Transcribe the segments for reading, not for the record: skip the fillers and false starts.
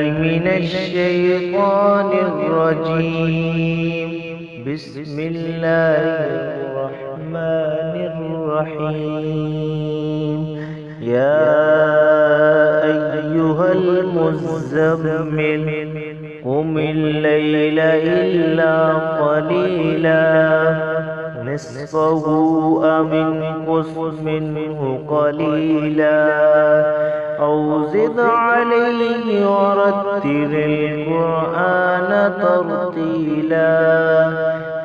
من الشيطان الرجيم. بسم الله الرحمن الرحيم. يا أيها المزمل قم الليل إلا قليلا نصفه أو انقص منه قليلا أو زد عليه ورتل القرآن ترتيلا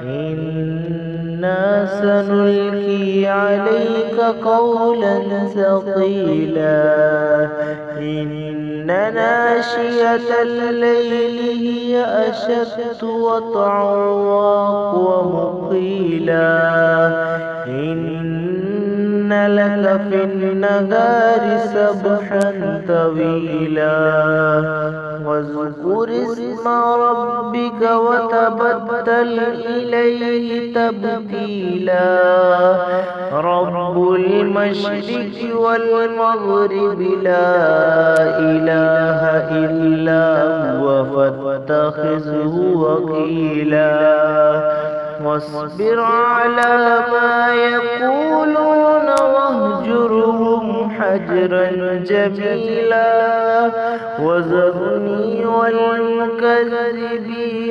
إنا سنلقي عليك قولا ثقيلا إن ناشئة الليل هي أشد وطئا وأقوم قيلا إن لك في النهار سبحا طويلا واذكر اسم ربك وتبتل إليه تبتيلا رب المشرق والمغرب لا إله إلا هو فاتخذه وكيلا واصبر على ما يقولون واهجرهم حجرا جميلا وذرني والمكذبين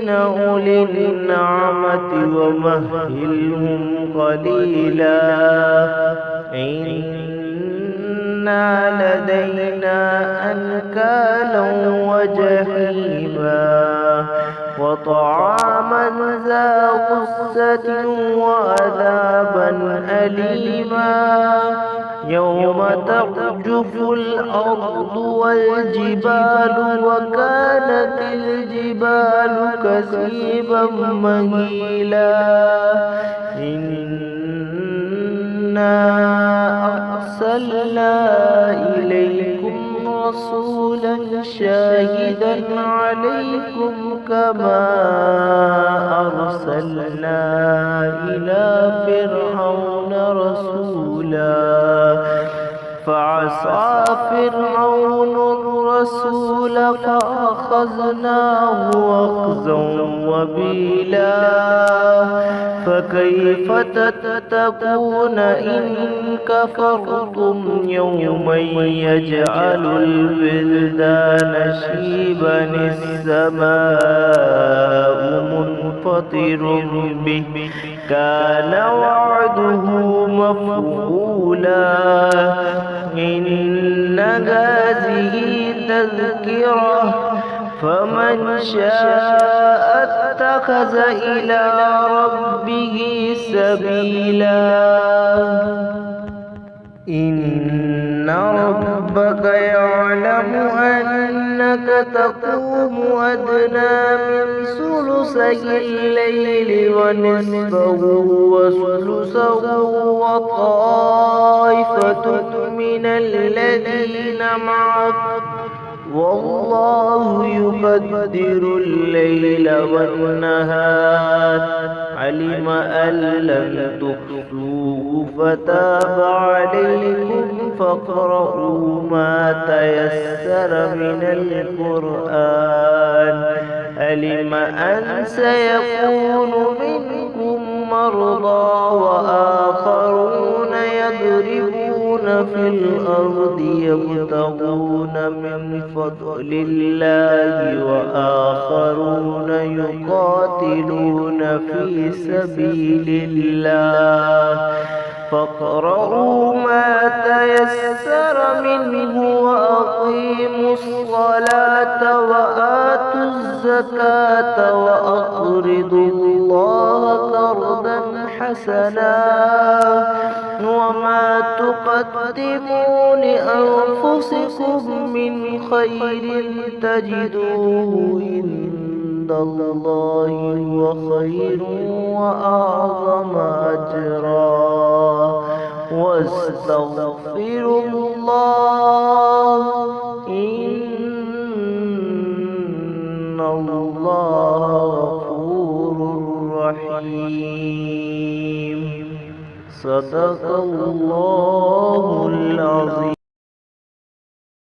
أولي النعمة ومهلهم قليلا إن لدينا أنكالا وجحيما وطعاما ذا غصة وعذابا أليما يوم ترجف الأرض والجبال وكانت الجبال كثيبا مهيلا إنا أرسلنا إليكم رسولا شاهدا عليكم كما أرسلنا إلى فرعون رسولا فعصى فرعون الرسول فأخذناه أخذا وبيلا فكيف تتقون إن كفرتم يوما يجعل الولدان شيبا السماء منفطر به كان وعده مفعولا إن هذه تذكرة فمن شاء اتخذ إلى ربه سبيلا إن ربك يعلم أنك تقوم أدنى من ثلثي الليل ونصفه وثلثه وطائفة من الذين معك والله يقدر الليل والنهار علم أن لن تحصوه فتاب عليكم فاقرؤوا ما تيسر من القرآن علم أن سيكون منكم مرضى وآخرون يضربون في الأرض يبتغون من فضل الله وآخرون يقاتلون في سبيل الله فاقرؤوا ما تيسر منه وأقيموا الصلاة وآتوا الزكاة وأقرضوا الله قرضا حسنا وما تقدموا لأنفسكم من خير تجدوه عند الله هو خير وأعظم أجرا واستغفروا الله إن الله غفور رحيم. صدق الله العظيم.